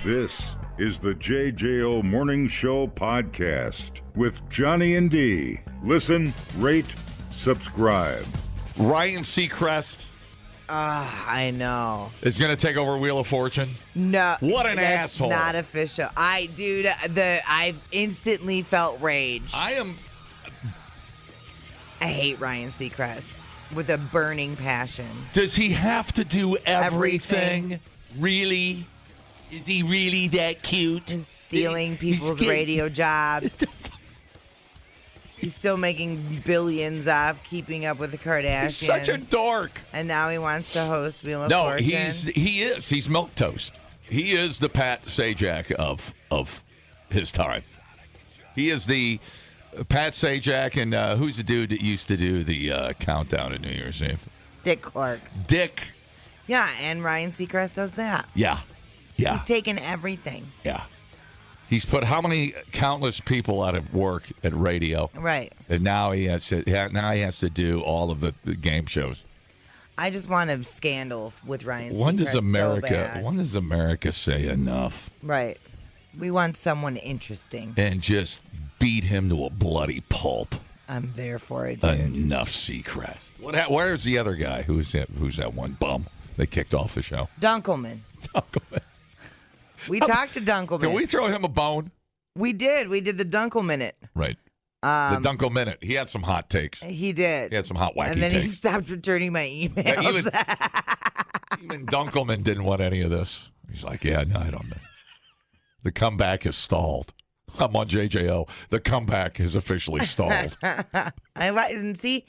This is the JJO Morning Show podcast with Johnny and D. Listen, rate, subscribe. Ryan Seacrest I know. is going to take over Wheel of Fortune. No. What an that's asshole. Not official. I instantly felt rage. I hate Ryan Seacrest with a burning passion. Does he have to do everything? Really? Is he really that cute? He's stealing people's radio jobs. He's still making billions off keeping up with the Kardashians. He's such a dork. And now he wants to host Wheel of Fortune. He is. He's milquetoast. He is the Pat Sajak of his time. He is the Pat Sajak, and who's the dude that used to do the countdown at New Year's Eve? Dick Clark. Dick. Yeah, and Ryan Seacrest does that. Yeah. He's taken everything. Yeah. He's put how many countless people out of work at radio? Right. And now he has to do all of the game shows. I just want a scandal with Ryan Seacrest. When does America say enough? Right. We want someone interesting. And just beat him to a bloody pulp. I'm there for it, dude. Enough Seacrest. Where's the other guy? Who's that one bum they kicked off the show? Dunkelman. We talked to Dunkelman. Can we throw him a bone? We did. We did the Dunkel Minute. Right. The Dunkel Minute. He had some hot takes. He did. He had some hot wacky takes. And then he stopped returning my emails. Even Dunkelman didn't want any of this. He's like, yeah, no, I don't know. The comeback is stalled. I'm on JJO. The comeback is officially stalled. I like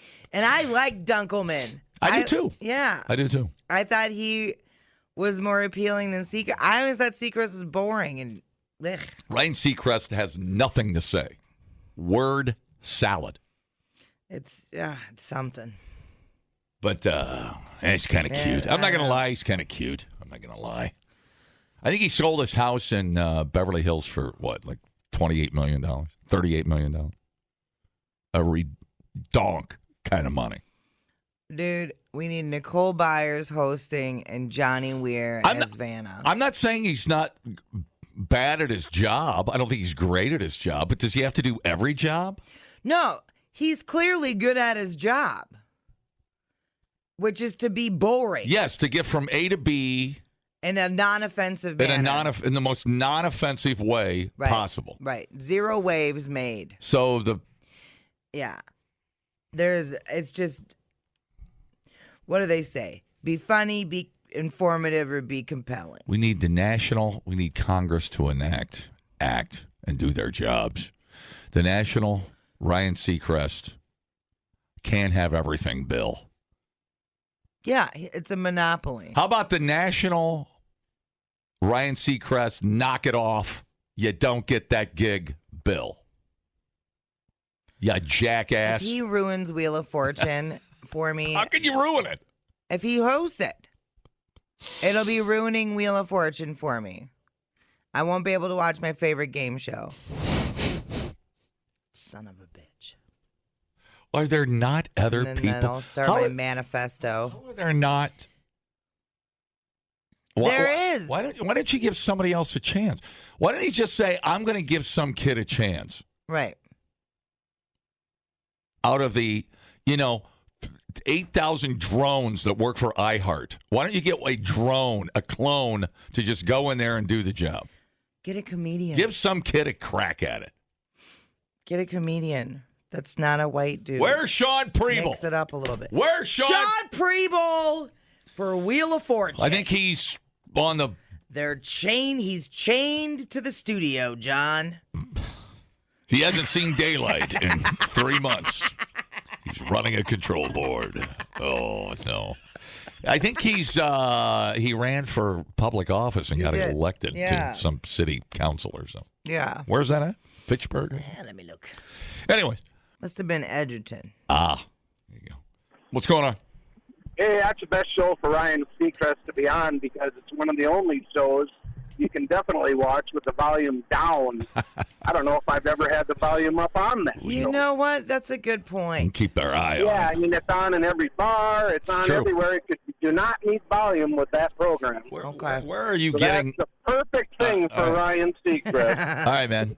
Dunkelman. I do too. Yeah. I do too. I thought he was more appealing than Seacrest. I always thought Seacrest was boring and ugh. Ryan Seacrest has nothing to say. Word salad. It's something. But it's kind of cute. I'm not going to lie. He's kind of cute. I'm not going to lie. I think he sold his house in Beverly Hills for what, like $28 million, $38 million? A redonk kind of money. Dude, we need Nicole Byers hosting and Johnny Weir as Vanna. I'm not saying he's not bad at his job. I don't think he's great at his job. But does he have to do every job? No, he's clearly good at his job, which is to be boring. Yes, to get from A to B. In a non-offensive manner. In the most non-offensive way possible. Right. Zero waves made. So Yeah. It's just, what do they say? Be funny, be informative, or be compelling. We need Congress to act, and do their jobs. The national, Ryan Seacrest, can't have everything, Bill. Yeah, it's a monopoly. How about the national, Ryan Seacrest, knock it off. You don't get that gig, Bill. Yeah, jackass. If he ruins Wheel of Fortune for me. How can you ruin it? If he hosts it, it'll be ruining Wheel of Fortune for me. I won't be able to watch my favorite game show. Son of a bitch. Are there not other and then people? Then I'll start my manifesto. How are there not? There is. Why don't you give somebody else a chance? Why don't you just say, I'm going to give some kid a chance? Right. Out of the, 8,000 drones that work for iHeart, why don't you get a clone, to just go in there and do the job? Get a comedian. Give some kid a crack at it. Get a comedian. That's not a white dude. Where's Sean Preble? Mix it up a little bit. Where's Sean Preble for Wheel of Fortune. I think he's on the... He's chained to the studio, John. He hasn't seen daylight in 3 months. He's running a control board. Oh, no. I think he ran for public office and got elected to some city council or something. Yeah. Where's that at? Fitchburg? Yeah, let me look. Anyway. Must have been Edgerton. There you go. What's going on? Hey, that's the best show for Ryan Seacrest to be on because it's one of the only shows you can definitely watch with the volume down. I don't know if I've ever had the volume up on that show. You know what? That's a good point. And keep our eye on it. Yeah, I mean, it's on in every bar. It's on true. everywhere. It could do not need volume with that program. Where are you So getting? That's the perfect thing for Ryan Seacrest. All right, man.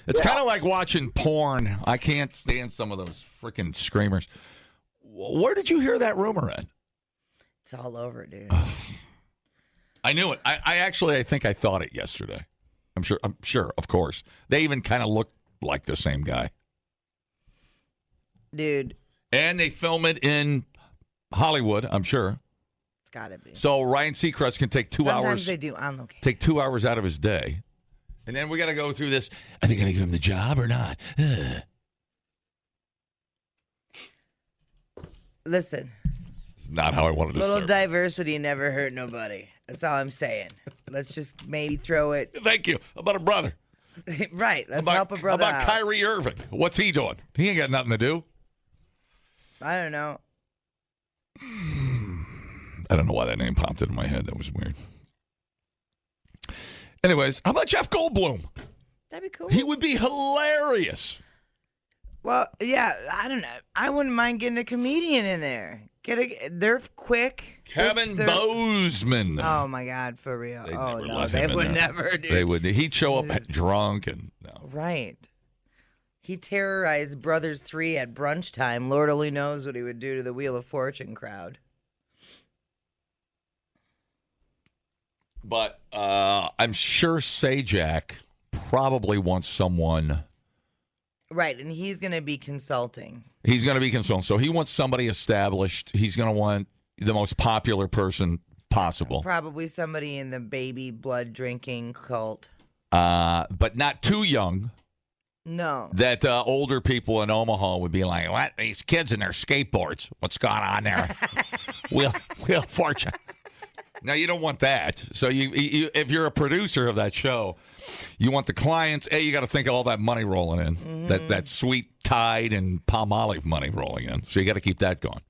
It's kind of like watching porn. I can't stand some of those freaking screamers. Where did you hear that rumor at? It's all over, dude. I knew it. I think I thought it yesterday. I'm sure, of course. They even kind of look like the same guy. Dude. And they film it in Hollywood, I'm sure. It's got to be. So Ryan Seacrest can take 2 hours. Sometimes they do on location. Take 2 hours out of his day. And then we got to go through this. Are they going to give him the job or not? Listen. It's not how I wanted to Little start. diversity never hurt nobody. That's all I'm saying. Let's just maybe throw it. Thank you. How about a brother? Right. Let's help a brother How about out. Kyrie Irving? What's he doing? He ain't got nothing to do. I don't know. I don't know why that name popped into my head. That was weird. Anyways, how about Jeff Goldblum? That'd be cool. He would be hilarious. Well, yeah, I don't know. I wouldn't mind getting a comedian in there. They're quick. Kevin Bozeman. Oh my God, for real. They'd Oh never no, let they him in would there. never do. They would. He'd show up drunk and no. Right. He terrorized Brothers 3 at brunch time. Lord only knows what he would do to the Wheel of Fortune crowd. But I'm sure Sajak probably wants someone. Right, and he's going to be consulting. He's going to be consulting. So he wants somebody established. He's going to want the most popular person possible. Probably somebody in the baby blood drinking cult. But not too young. No. That older people in Omaha would be like, what? These kids and their skateboards. What's going on there? Wheel of Fortune. Now, you don't want that. So you if you're a producer of that show, you want the clients, you got to think of all that money rolling in, that sweet Tide and Palmolive money rolling in. So you got to keep that going.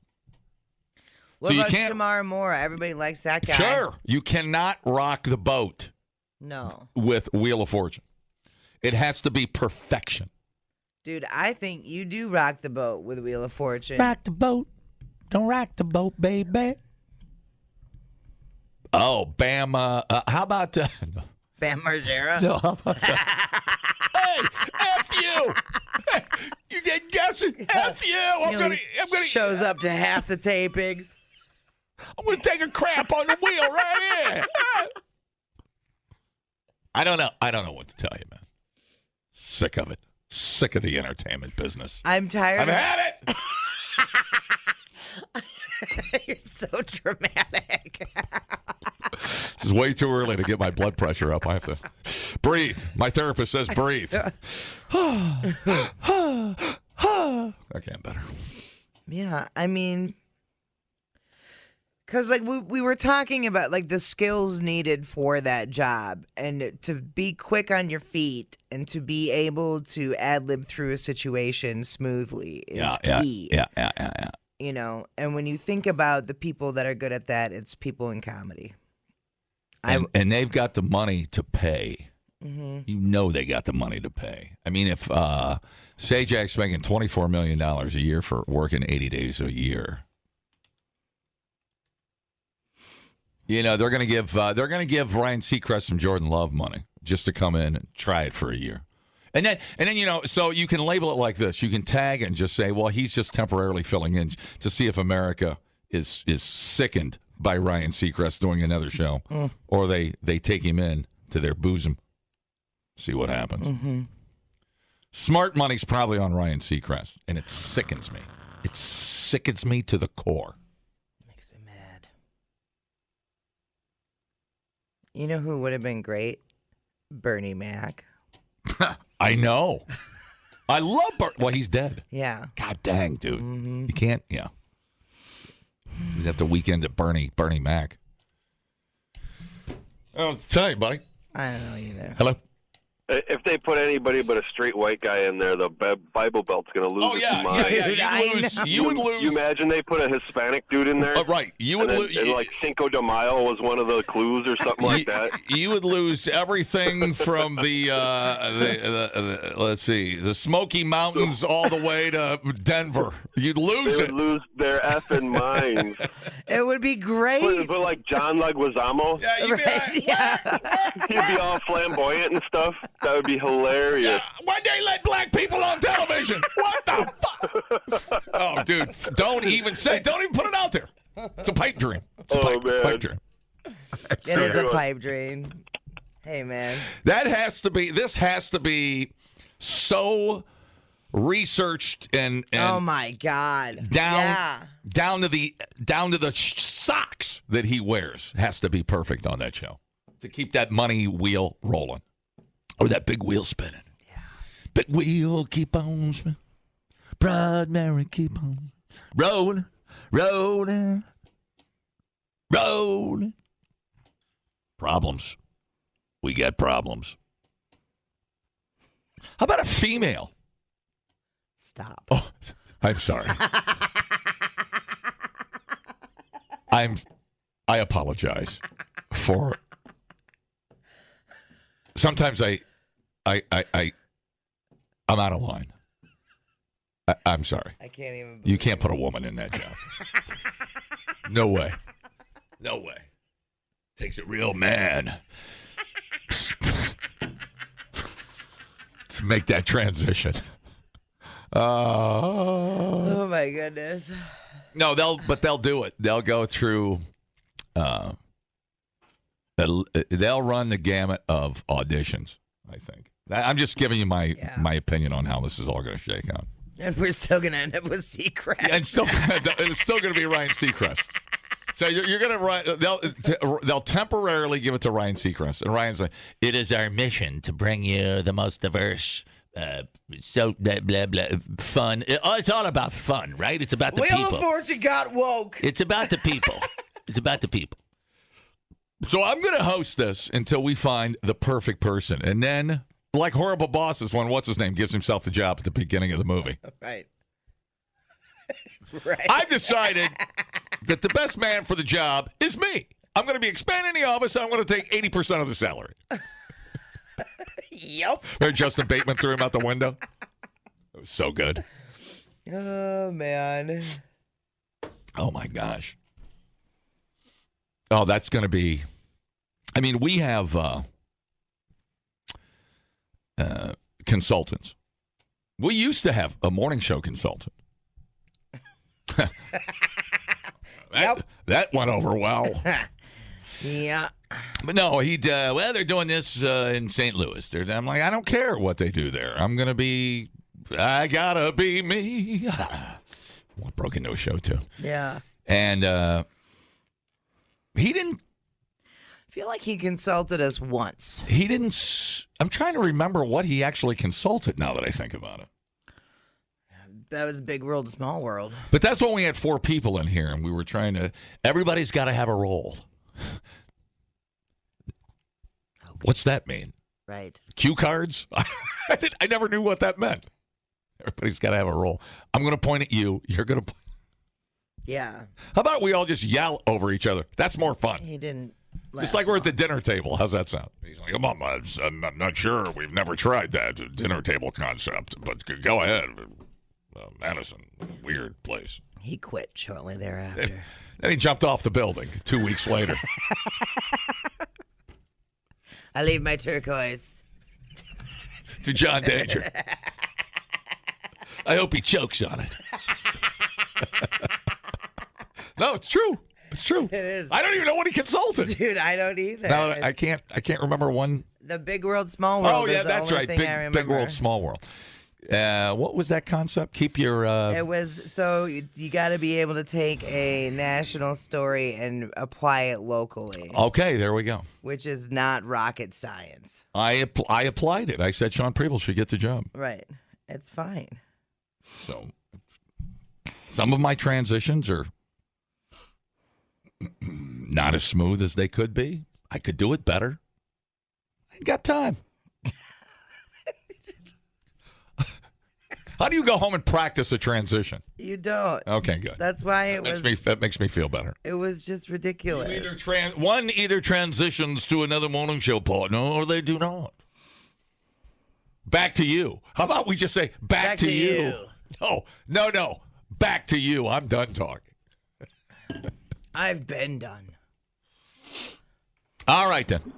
What so about you can't, Shamar Moore? Everybody likes that guy. Sure. You cannot rock the boat No. with Wheel of Fortune. It has to be perfection. Dude, I think you do rock the boat with Wheel of Fortune. Rock the boat. Don't rock the boat, baby. Oh, Bam. How about... Bam Margera? No, how about that? Hey, F you! You didn't guess it. F you! I'm gonna shows up to half the tapings. I'm gonna take a crap on the wheel right here. I don't know what to tell you, man. Sick of it. Sick of the entertainment business. I'm tired. I've had it. You're so dramatic. This is way too early to get my blood pressure up. I have to breathe. My therapist says breathe. Okay, I'm better. Yeah, I mean, because like we were talking about like the skills needed for that job, and to be quick on your feet and to be able to ad-lib through a situation smoothly is key. Yeah. You know, and when you think about the people that are good at that, it's people in comedy. And they've got the money to pay. Mm-hmm. You know they got the money to pay. I mean, if Sajak's making $24 million a year for working 80 days a year, you know they're going to give Ryan Seacrest some Jordan Love money just to come in and try it for a year. And then you know, so you can label it like this. You can tag it and just say, well, he's just temporarily filling in to see if America is sickened by Ryan Seacrest doing another show, or they take him in to their bosom. See what happens. Mm-hmm. Smart money's probably on Ryan Seacrest, and it sickens me. It sickens me to the core. Makes me mad. You know who would have been great? Bernie Mac. I know. I love well, he's dead. Yeah. God dang, dude. Mm-hmm. You can't, yeah. You'd have to weekend at Bernie Mac. I don't tell you, buddy. I don't know either. Hello? If they put anybody but a straight white guy in there, the Bible Belt's going to lose its mind. You would lose. You imagine they put a Hispanic dude in there? Right. You would lose. Like Cinco de Mayo was one of the clues or something like that. You would lose everything from the let's see, the Smoky Mountains all the way to Denver. You'd lose They would lose their effing minds. It would be great. But like John Leguizamo, Yeah, you'd be he'd be all flamboyant and stuff. That would be hilarious. Why'd they let black people on television? What the fuck? Oh, dude, don't even put it out there. It's a pipe dream. It's a pipe dream. It is a pipe dream. Hey, man. This has to be so researched and oh my God. down to the socks that he wears has to be perfect on that show to keep that money wheel rolling. Or that big wheel spinning. Yeah. Big wheel, keep on spinning. Proud Mary, keep on rolling, rolling, rolling. Problems. We got problems. How about a female? Stop. Oh, I'm sorry. I apologize for. Sometimes I'm out of line. I'm sorry. I can't even. You can't put a woman in that job. No way. No way. Takes it real man to make that transition. Oh my goodness. No, they'll do it. They'll go through. They'll run the gamut of auditions, I think. I'm just giving you my opinion on how this is all going to shake out. And we're still going to end up with Seacrest. Yeah, it's still going to be Ryan Seacrest. So you're going to run. They'll temporarily give it to Ryan Seacrest, and Ryan's like, "It is our mission to bring you the most diverse, so blah blah blah fun. It's all about fun, right? It's about the people. Wheel of Fortune got woke. It's about the people. It's about the people." So I'm going to host this until we find the perfect person. And then, like Horrible Bosses, when what's-his-name gives himself the job at the beginning of the movie. Right. Right. I've decided that the best man for the job is me. I'm going to be expanding the office, and I'm going to take 80% of the salary. Yep. Remember Justin Bateman threw him out the window? It was so good. Oh, man. Oh, my gosh. Oh, that's going to be. I mean, we have consultants. We used to have a morning show consultant. That went over well. Yeah. But no, they're doing this in St. Louis. I'm like, I don't care what they do there. I gotta be me. Well, broken nose show, too. Yeah. And he didn't. I feel like he consulted us once. He didn't. I'm trying to remember what he actually consulted now that I think about it. That was Big World, Small World. But that's when we had 4 people in here, and we were trying to. Everybody's got to have a role. Okay. What's that mean? Right. Cue cards? I never knew what that meant. Everybody's got to have a role. I'm going to point at you. You're going to. Yeah. How about we all just yell over each other? That's more fun. He didn't. It's like we're at the dinner table. How's that sound? He's like, come on, I'm not sure. We've never tried that dinner table concept, but go ahead. Madison, weird place. He quit shortly thereafter. Then he jumped off the building 2 weeks later. I leave my turquoise to John Danger. I hope he chokes on it. No, it's true. It's true. It is. I don't even know what he consulted. Dude, I don't either. No, I can't remember one. The Big World, Small World. Oh, yeah, is the that's only right. thing I remember. Big World, Small World. What was that concept? Keep your. It was so you got to be able to take a national story and apply it locally. Okay, there we go. Which is not rocket science. I applied it. I said Sean Preble should get the job. Right. It's fine. So, some of my transitions are not as smooth as they could be. I could do it better. I ain't got time. How do you go home and practice a transition? You don't. Okay, good. That's why That makes me feel better. It was just ridiculous. One either transitions to another morning show partner, or they do not. Back to you. How about we just say back to you? No. Back to you. I'm done talking. I've been done. All right, then.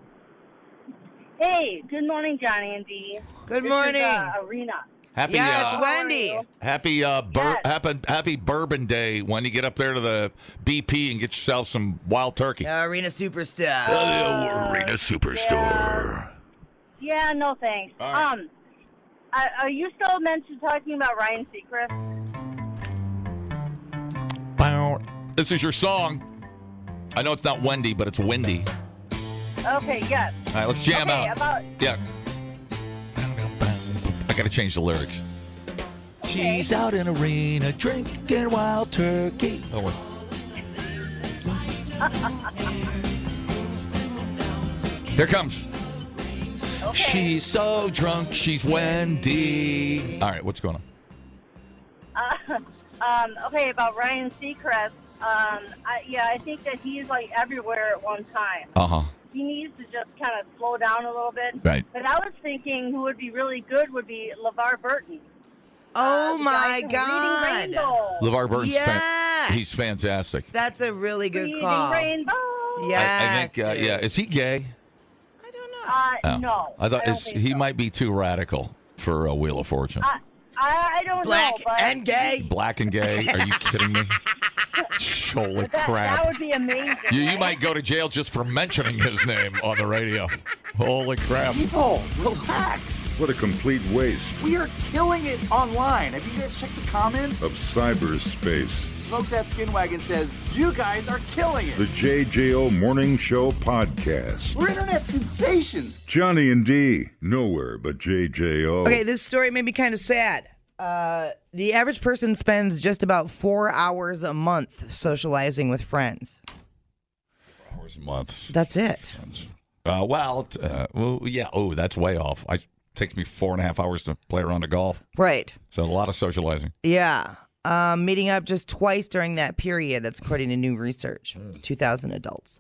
Hey, good morning, Johnny and Dee. Good morning. This is, Arena. Happy, it's Wendy. Happy Bourbon Day when you get up there to the BP and get yourself some wild turkey. Arena Superstar. Arena Superstore. Yeah, no thanks. All right. Are you still talking about Ryan Seacrest? This is your song. I know it's not Wendy, but it's Wendy. Okay, yes. All right, let's jam out. Yeah. I got to change the lyrics. Okay. She's out in arena drinking wild turkey. Oh, wait. Here comes. Okay. She's so drunk, she's Wendy. All right, what's going on? Okay, about Ryan Seacrest. I think that he's like everywhere at one time. Uh-huh. He needs to just kind of slow down a little bit. Right. But I was thinking who would be really good would be LeVar Burton. Oh, The my guy from God. Reading Rainbow. LeVar Burton's Yes. he's fantastic. That's a really good Reading call. Rainbow. Yeah. I think, is he gay? I don't know. Oh. No. I thought don't think he so. might be too radical for a Wheel of Fortune. I don't Black know. But and gay. Black and gay? Are you kidding me? Holy crap. That would be amazing. You right? might go to jail just for mentioning his name on the radio. Holy crap. People, relax. What a complete waste We are killing it online. Have you guys checked the comments? of cyberspace. Smoke That Skin Wagon says, you guys are killing it. The JJO Morning Show Podcast. We're internet sensations. Johnny and D, nowhere but JJO. Okay, this story made me kind of sad. The average person spends just about 4 hours a month socializing with friends. Hours a month. That's it. Well, yeah. Oh, that's way off. It takes me 4.5 hours to play around a golf. Right. So a lot of socializing. Yeah. Meeting up just twice during that period. That's according to new research. 2,000 adults.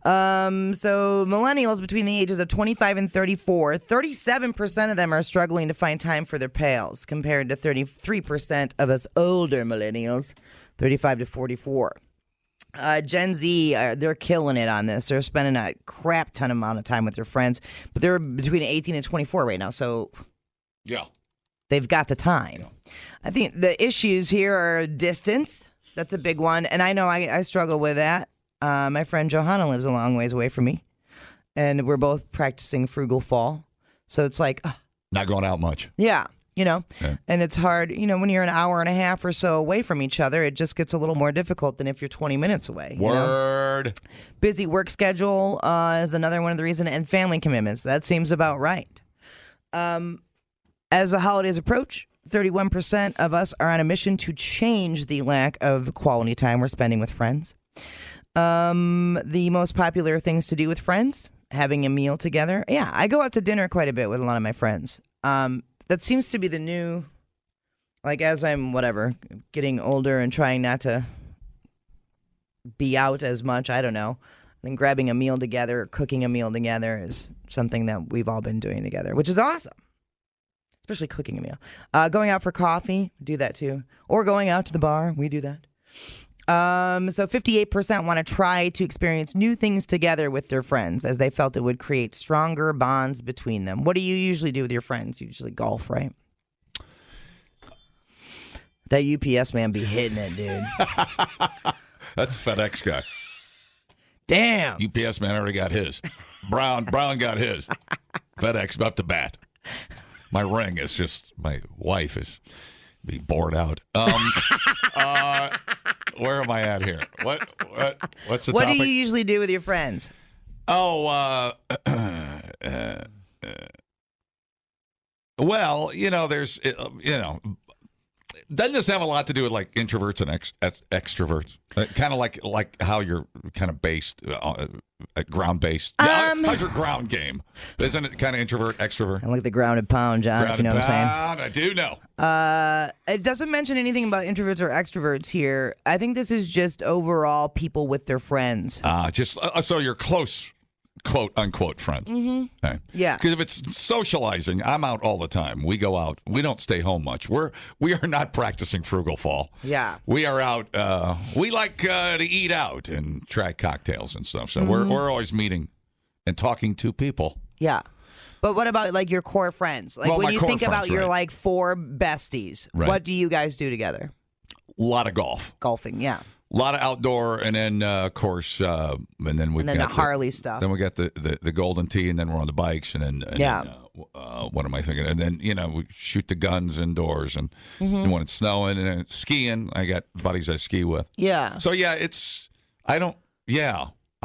So millennials between the ages of 25 and 34, 37% of them are struggling to find time for their pals, compared to 33% of us older millennials, 35 to 44. Gen Z, they're killing it on this. They're spending a crap ton amount of time with their friends, but they're between 18 and 24 right now, so Yeah. they've got the time. I think the issues here are distance. That's a big one, and I know I struggle with that. My friend Johanna lives a long ways away from me, and we're both practicing frugal fall. So it's like, Not going out much. yeah, Yeah. and it's hard, when you're an hour and a half or so away from each other, it just gets a little more difficult than if you're 20 minutes away. Word. Busy work schedule is another one of the reasons, and family commitments. That seems about right. As the holidays approach, 31% of us are on a mission to change the lack of quality time we're spending with friends. The most popular things to do with friends, having a meal together. Yeah, I go out to dinner quite a bit with a lot of my friends. That seems to be the new, as I'm getting older and trying not to be out as much. I don't know. I think grabbing a meal together, or cooking a meal together is something that we've all been doing together, which is awesome. Especially cooking a meal. Going out for coffee, do that too. Or going out to the bar, we do that. So 58% want to try to experience new things together with their friends, as they felt it would create stronger bonds between them. What do you usually do with your friends? You usually golf, right? That UPS man be hitting it, dude. That's FedEx guy. Damn. UPS man already got his. Brown got his. FedEx up to bat. My ring is just, my wife is be bored out. Where am I at here? What's the What topic? do you usually do with your friends? Oh, well, there's, doesn't this have a lot to do with introverts and extroverts? Kind of like how you're kind of based ground-based? How's your ground game? Isn't it kind of introvert, extrovert? I like the grounded pound, John, if you know what I'm saying. I do know. It doesn't mention anything about introverts or extroverts here. I think this is just overall people with their friends. So you're close, quote unquote, friends. Mm-hmm. Okay. Yeah. Because if it's socializing, I'm out all the time. We go out. We don't stay home much. We are not practicing frugal fall. Yeah. We are out. We like to eat out and try cocktails and stuff. So Mm-hmm. we're always meeting and talking to people. Yeah. But what about like your core friends? Like Well, when my you core think about friends, your right. like 4 besties, Right. what do you guys do together? A lot of golf. Golfing, yeah. A lot of outdoor, and then of course, and then we And then the Harley stuff. Then we got the Golden Tee, and then we're on the bikes, and then what am I thinking? And then we shoot the guns indoors, and when it's snowing, and then skiing. I got buddies I ski with. Yeah. So I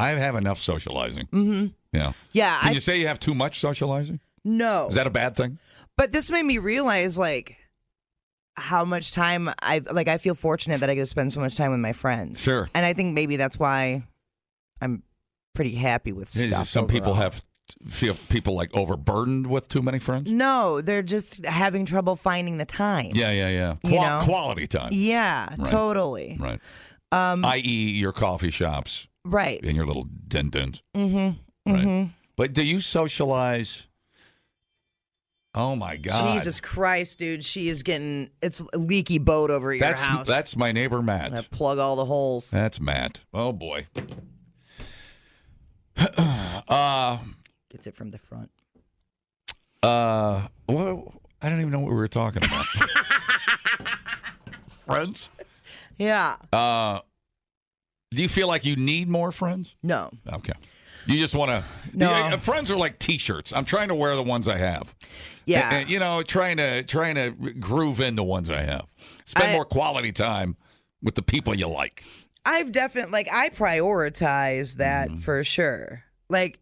have enough socializing. Mm-hmm. Yeah. Yeah. Can you say you have too much socializing? No. Is that a bad thing? But this made me realize like how much time I feel fortunate that I get to spend so much time with my friends. Sure. And I think maybe that's why I'm pretty happy with stuff. Some people overall. feel people like overburdened with too many friends. No, they're just having trouble finding the time. Yeah. You know? Quality time. Yeah, Right. totally. Right. I.e., your coffee shops Right. and your little din-dins. Mm-hmm. Right. Mm-hmm. But do you socialize? Oh, my God. Jesus Christ, dude. It's a leaky boat over at your house. That's my neighbor, I'm Matt. gonna plug all the holes. That's Matt. Oh, boy. Gets it from the front. Well, I don't even know what we were talking about. Friends? Yeah. Do you feel like you need more friends? No. Okay. You just want to. No. Friends are like T-shirts. I'm trying to wear the ones I have. Yeah. And, trying to groove in the ones I have. Spend more quality time with the people you like. I've definitely, I prioritize that for sure. Like,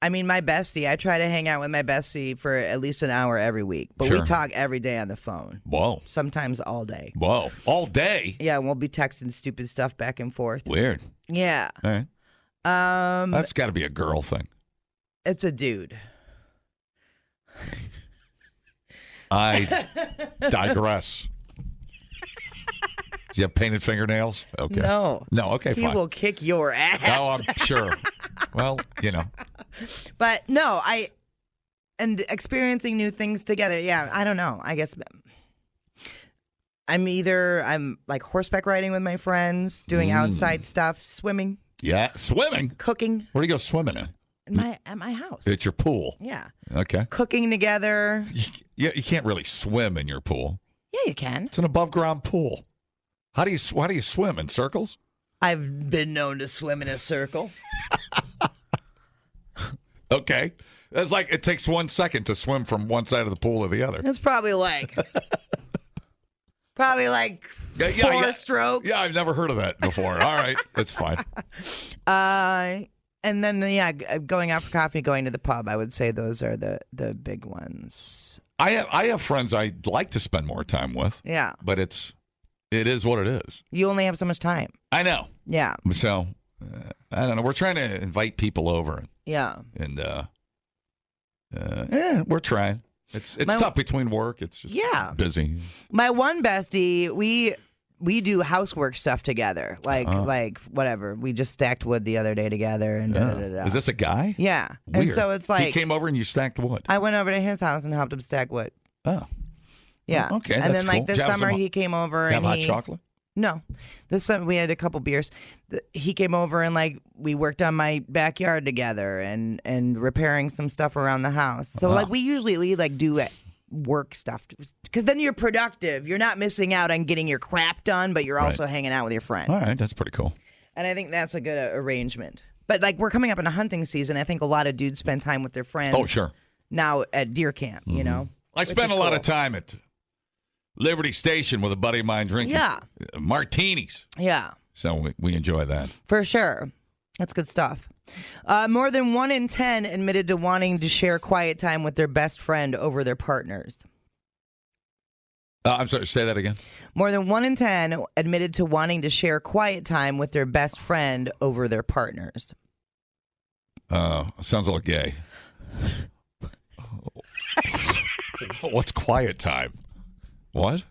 I mean, my bestie, I try to hang out with my bestie for at least an hour every week. But we Sure. talk every day on the phone. Whoa. Sometimes all day. Whoa. All day? Yeah, and we'll be texting stupid stuff back and forth. Weird. Yeah. All right. That's got to be a girl thing. It's a dude. I digress. Do you have painted fingernails? Okay. No. Okay, He fine. will kick your ass. Oh, I'm sure. Well, But no, and experiencing new things together. Yeah, I don't know. I guess I'm like horseback riding with my friends, doing outside stuff, swimming, Yeah, swimming. cooking Where do you go swimming at? at my house. At your pool. Yeah. Okay. Cooking together. Yeah, you can't really swim in your pool. Yeah, you can. It's an above ground pool. How do you swim in circles? I've been known to swim in a circle. Okay. It's like it takes 1 second to swim from one side of the pool to the other. It's probably like 4 strokes. Yeah, I've never heard of that before. All right, that's fine. And then going out for coffee, going to the pub. I would say those are the big ones. I have friends I'd like to spend more time with. Yeah. But it is what it is. You only have so much time. I know. Yeah. So I don't know. We're trying to invite people over. Yeah. And we're trying. It's tough between work. It's just busy. My one bestie, we do housework stuff together. Like whatever. We just stacked wood the other day together and Is this a guy? Yeah. Weird. And so it's like he came over and you stacked wood. I went over to his house and helped him stack wood. Oh. Yeah. Okay. And that's then like cool. this Did you have summer some- he came over have and hot chocolate? No. This summer we had a couple beers. He came over and like we worked on my backyard together and repairing some stuff around the house. So like we usually like do work stuff because then you're productive. You're not missing out on getting your crap done, but you're also hanging out with your friend. All right, that's pretty cool. And I think that's a good arrangement. But like we're coming up in a hunting season. I think a lot of dudes spend time with their friends. Oh, sure. Now at deer camp, you know. I spent a lot of time at Liberty Station with a buddy of mine drinking martinis. Yeah. So we enjoy that. For sure. That's good stuff. More than 1 in 10 admitted to wanting to share quiet time with their best friend over their partners. I'm sorry, say that again. More than 1 in 10 admitted to wanting to share quiet time with their best friend over their partners. Sounds a little gay. What's quiet time? What?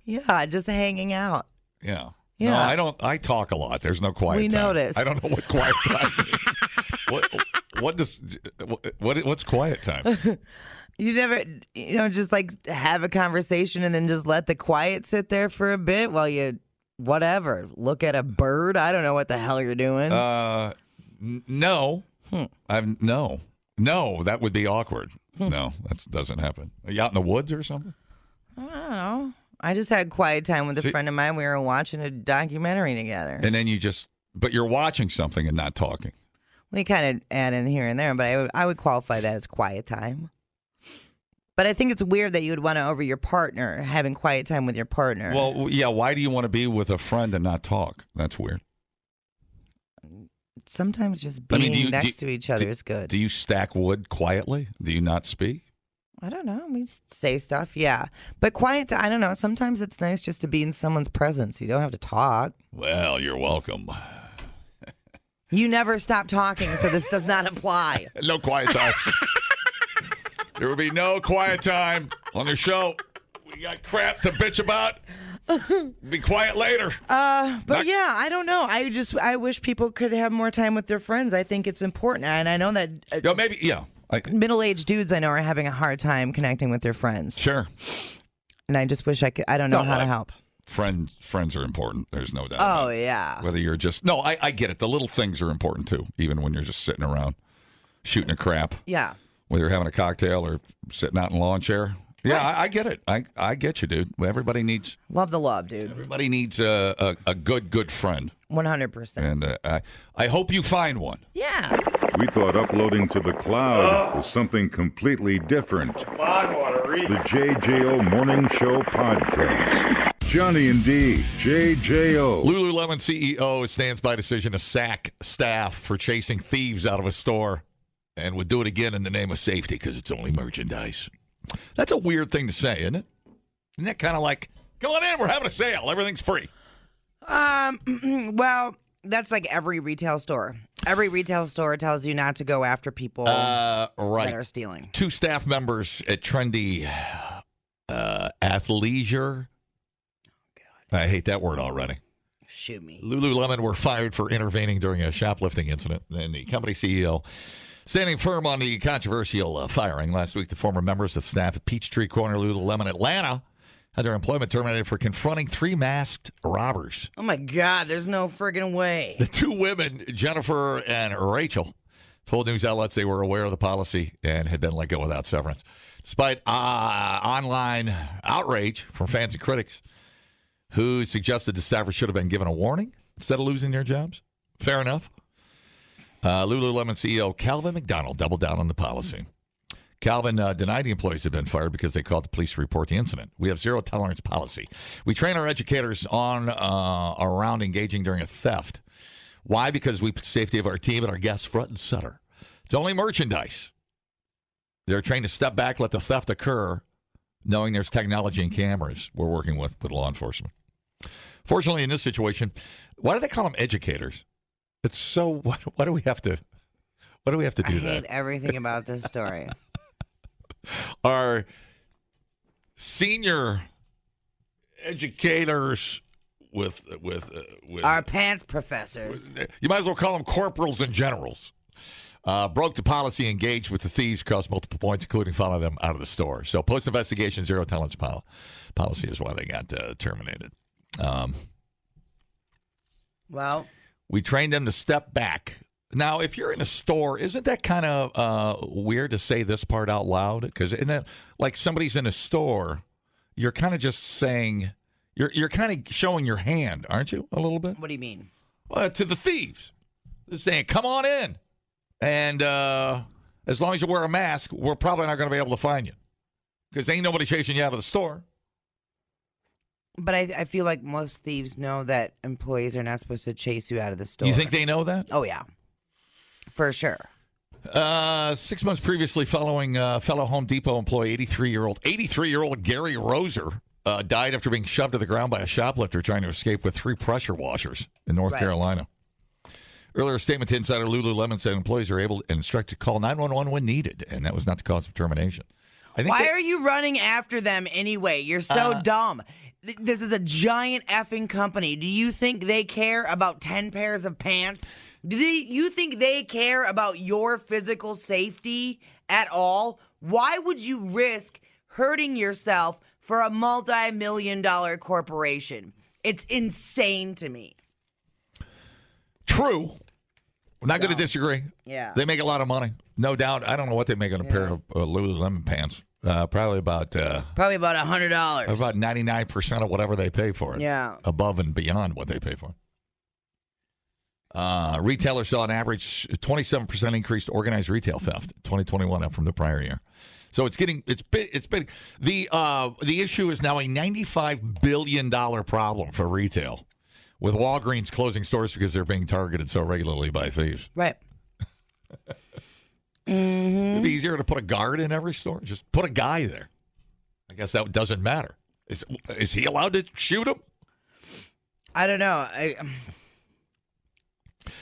Yeah, just hanging out. Yeah. Yeah. No, I don't. I talk a lot. There's no quiet time. We noticed. I don't know what quiet time is. What's quiet time? You never, just like have a conversation and then just let the quiet sit there for a bit while you, whatever, look at a bird. I don't know what the hell you're doing. No. No, that would be awkward. No, that doesn't happen. Are you out in the woods or something? I don't know. I just had quiet time with a friend of mine. We were watching a documentary together. And then but you're watching something and not talking. We kind of add in here and there, but I would qualify that as quiet time. But I think it's weird that you would want to over your partner, having quiet time with your partner. Well, yeah, why do you want to be with a friend and not talk? That's weird. Sometimes just being next to each other is good. Do you stack wood quietly? Do you not speak? I don't know. We say stuff, yeah. But quiet, I don't know. Sometimes it's nice just to be in someone's presence. You don't have to talk. Well, you're welcome. You never stop talking, so this does not apply. No quiet time. There will be no quiet time on the show. We got crap to bitch about. Be quiet later. Yeah, I don't know. I wish people could have more time with their friends. I think it's important, and I know that. Middle-aged dudes I know are having a hard time connecting with their friends. Sure. And I just wish I could. I don't know how to help. Friends are important. There's no doubt. Oh yeah. Whether you're just I get it. The little things are important too, even when you're just sitting around shooting a crap. Yeah. Whether you're having a cocktail or sitting out in a lawn chair. Yeah, right. I get it. I get you, dude. Everybody needs love the love, dude. Everybody needs a good friend. 100%. And I hope you find one. Yeah. We thought uploading to the cloud was something completely different. The JJO Morning Show Podcast. Johnny and D, JJO. Lululemon CEO stands by decision to sack staff for chasing thieves out of a store and would do it again in the name of safety because it's only merchandise. That's a weird thing to say, isn't it? Isn't that kind of like, come on in, we're having a sale, everything's free? Well, that's like every retail store. Every retail store tells you not to go after people that are stealing. 2 staff members at trendy athleisure. I hate that word already. Shoot me. Lululemon were fired for intervening during a shoplifting incident. And the company CEO standing firm on the controversial firing. Last week, the former members of staff at Peachtree Corner Lululemon Atlanta had their employment terminated for confronting 3 masked robbers. Oh, my God. There's no friggin' way. The 2 women, Jennifer and Rachel, told news outlets they were aware of the policy and had been let go without severance. Despite online outrage from fans and critics who suggested the staffers should have been given a warning instead of losing their jobs. Fair enough. Lululemon CEO Calvin McDonald doubled down on the policy. Calvin denied the employees had been fired because they called the police to report the incident. We have zero tolerance policy. We train our educators on around engaging during a theft. Why? Because we put the safety of our team and our guests front and center. It's only merchandise. They're trained to step back, let the theft occur, knowing there's technology and cameras we're working with law enforcement. Fortunately, in this situation, why do they call them educators? It's so. Why do we have to? Why do we have to do that? I hate everything about this story. Our senior educators with our pants professors. You might as well call them corporals and generals. Broke the policy, engaged with the thieves, caused multiple points, including following them out of the store. So post-investigation, zero tolerance policy is why they got terminated. Well, we trained them to step back. Now, if you're in a store, isn't that kind of weird to say this part out loud? Because like somebody's in a store, you're kind of just saying, you're kind of showing your hand, aren't you, a little bit? What do you mean? Well, to the thieves. They're saying, come on in. And as long as you wear a mask, we're probably not going to be able to find you. Because ain't nobody chasing you out of the store. But I feel like most thieves know that employees are not supposed to chase you out of the store. You think they know that? Oh, yeah. For sure. 6 months previously, following fellow Home Depot employee, 83-year-old Gary Roser, died after being shoved to the ground by a shoplifter trying to escape with 3 pressure washers in North Carolina. Earlier, a statement to Insider Lululemon said employees are able and instructed to call 911 when needed, and that was not the cause of termination. Why are you running after them anyway? You're so dumb. This is a giant effing company. Do you think they care about 10 pairs of pants? Do you think they care about your physical safety at all? Why would you risk hurting yourself for a multi-million-dollar corporation? It's insane to me. True. I'm not going to disagree. Yeah. They make a lot of money. No doubt. I don't know what they make on a pair of Lululemon pants. Probably about $100. About 99% of whatever they pay for it. Yeah. Above and beyond what they pay for. Retailers saw an average 27% increased organized retail theft 2021 up from the prior year. So it's been the issue is now a $95 billion problem for retail, with Walgreens closing stores because they're being targeted so regularly by thieves. Right. It'd be easier to put a guard in every store. Just put a guy there. I guess that doesn't matter. Is he allowed to shoot him? I don't know.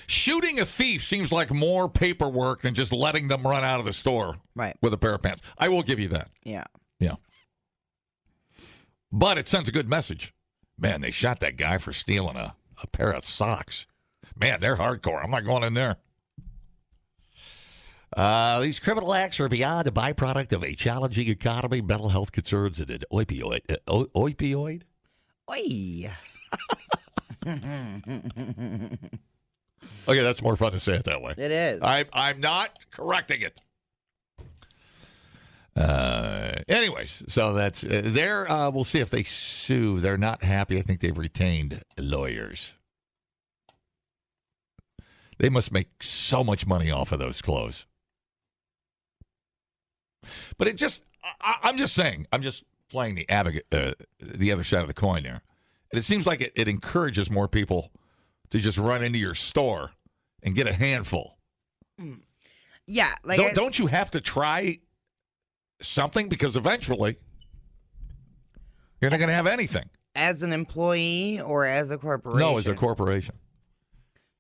Shooting a thief seems like more paperwork than just letting them run out of the store with a pair of pants. I will give you that. Yeah. Yeah. But it sends a good message. Man, they shot that guy for stealing a pair of socks. Man, they're hardcore. I'm not going in there. These criminal acts are beyond a byproduct of a challenging economy, mental health concerns, and an opioid. Opioid? Oi. Okay, that's more fun to say it that way. It is. I'm not correcting it. Anyways, so that's there. We'll see if they sue. They're not happy. I think they've retained lawyers. They must make so much money off of those clothes. But I'm just saying, I'm just playing the advocate, the other side of the coin there. And it seems like it encourages more people to just run into your store and get a handful. Yeah. Don't you have to try something? Because eventually you're not going to have anything. As an employee or as a corporation? No, as a corporation.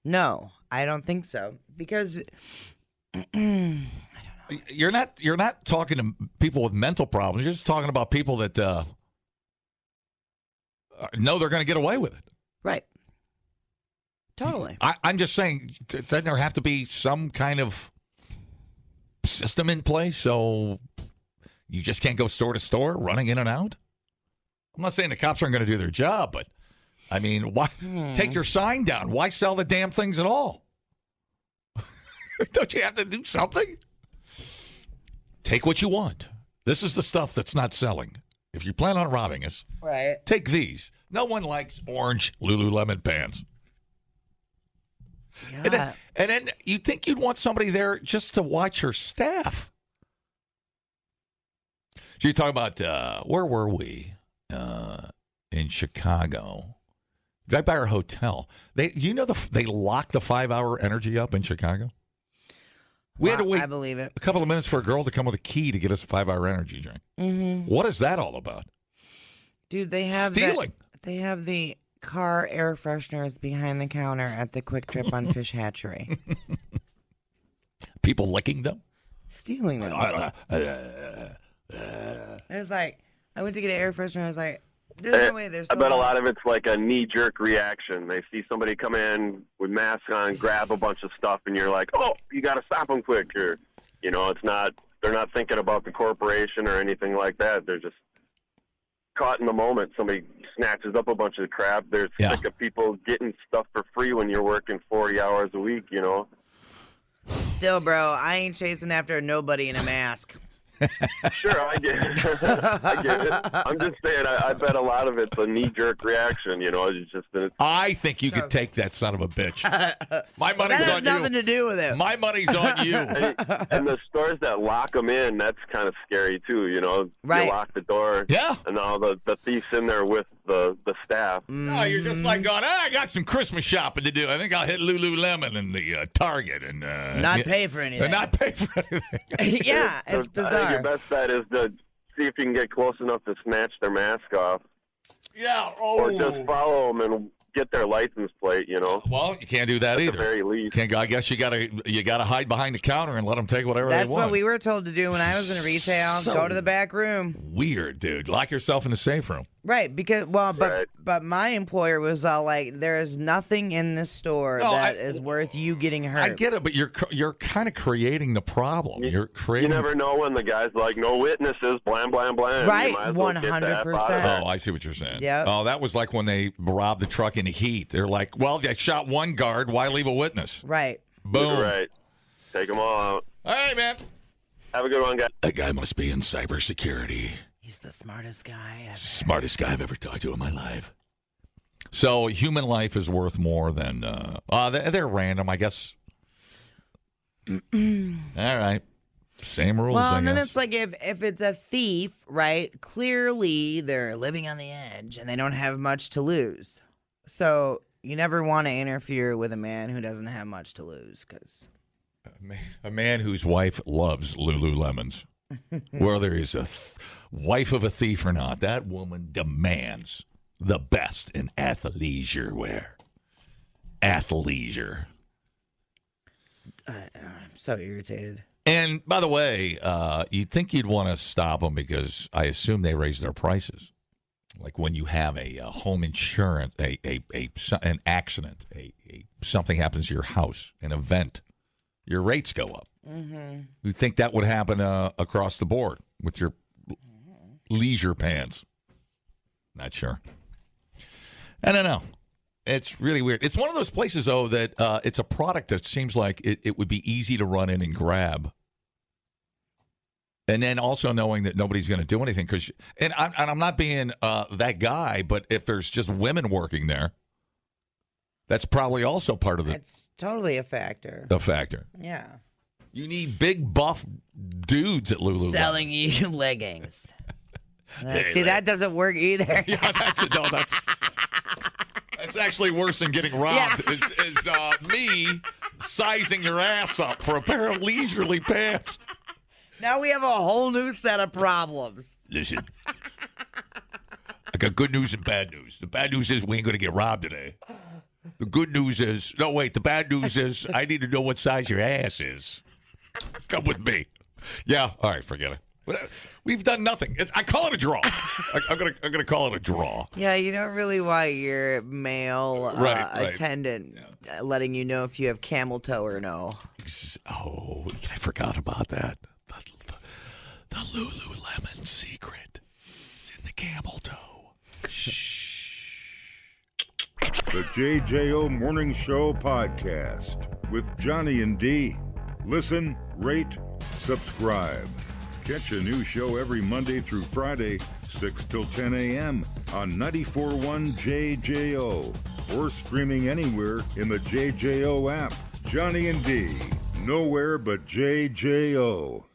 No, I don't think so. Because I don't know. You're not talking to people with mental problems. You're just talking about people that know they're going to get away with it. Right. Totally. I'm just saying, doesn't there have to be some kind of system in place so you just can't go store to store running in and out? I'm not saying the cops aren't going to do their job, but I mean, why take your sign down? Why sell the damn things at all? Don't you have to do something? Take what you want. This is the stuff that's not selling. If you plan on robbing us, take these. No one likes orange Lululemon pants. Yeah. And then you think you'd want somebody there just to watch her staff. So you talk about, where were we? In Chicago. Right by our hotel. They locked the 5-hour energy up in Chicago? We had to wait I believe it. a couple of minutes for a girl to come with a key to get us a 5-hour energy drink. Mm-hmm. What is that all about? Dude, they have stealing. They have the car air fresheners behind the counter at the Quick Trip on Fish Hatchery. People licking them? Stealing them. It was like, I went to get an air freshener. I was like, there's no way there's I bet a lot of it's like a knee-jerk reaction. They see somebody come in with masks on, grab a bunch of stuff, and you're like, oh, you got to stop them quick. Or, they're not thinking about the corporation or anything like that. They're just caught in the moment. Somebody snatches up a bunch of crap. They're sick of people getting stuff for free when you're working 40 hours a week, Still, bro, I ain't chasing after nobody in a mask. Sure, I get it. I get it. I'm just saying, I bet a lot of it's a knee-jerk reaction, It's just I think you could take that son of a bitch. My money's that has on nothing you. to do with it. My money's on you. And the stores that lock them in, that's kind of scary, too, Right. You lock the door. Yeah. And all the thief's in there with the staff. No, you're just like going, I got some Christmas shopping to do. I think I'll hit Lululemon and the Target and not pay for anything. And not pay for anything. Yeah, it's I bizarre. think your best bet is to see if you can get close enough to snatch their mask off. Yeah. Or just follow them and get their license plate, you know. Well, you can't do that At either. the very least. I guess you gotta hide behind the counter and let them take whatever That's they want. what we were told to do when I was in retail. So Go to the back room. Weird, dude. Lock yourself in the safe room. Right, because Right. but my employer was all like, "There is nothing in this store that is worth you getting hurt." I get it, but you're kind of creating the problem. You're creating. You never know when the guy's like, no witnesses, blam, blam, blam. Right, You might as well get that out of 100%. there. Oh, I see what you're saying. Yep. Oh, that was like when they robbed the truck in the heat. They're like, well, they shot one guard. Why leave a witness? Right. Boom. Right. Take them all out. All right, man. Have a good one, guys. That guy must be in cybersecurity. He's the smartest guy ever. Smartest guy I've ever talked to in my life. So human life is worth more than they're random, I guess. All right. Same rules, Well, I and then guess. it's like if it's a thief, right? Clearly they're living on the edge and they don't have much to lose. So you never want to interfere with a man who doesn't have much to lose, because A man whose wife loves Lululemons, whether he's a wife of a thief or not, that woman demands the best in athleisure wear. Athleisure. I'm so irritated. And by the way, you'd think you'd want to stop them because I assume they raise their prices. Like when you have a home insurance, an accident, something happens to your house, an event, your rates go up. Mm-hmm. You'd think that would happen across the board with your leisure pants. Not sure. I don't know. It's really weird. It's one of those places, though, that it's a product that seems like it would be easy to run in and grab. And then also knowing that nobody's going to do anything. And I'm not being that guy, but if there's just women working there, that's probably also part of It's totally a factor. the factor. Yeah. You need big, buff dudes at Lululemon. Selling you leggings. Hey, See, that doesn't work either. Yeah, that's actually worse than getting robbed. Yeah. Is me sizing your ass up for a pair of leisurely pants. Now we have a whole new set of problems. Listen, I got good news and bad news. The bad news is we ain't gonna get robbed today. The good news is the bad news is I need to know what size your ass is. Come with me. Yeah, all right, forget it. We've done nothing. I call it a draw. I'm gonna call it a draw. Yeah, you don't really want your male Right. attendant letting you know if you have camel toe or no. Oh, I forgot about that. The Lululemon secret is in the camel toe. Shh. The JJO Morning Show podcast with Johnny and D. Listen, rate, subscribe. Catch a new show every Monday through Friday, 6 till 10 a.m. on 94.1 JJO or streaming anywhere in the JJO app. Johnny and D, nowhere but JJO.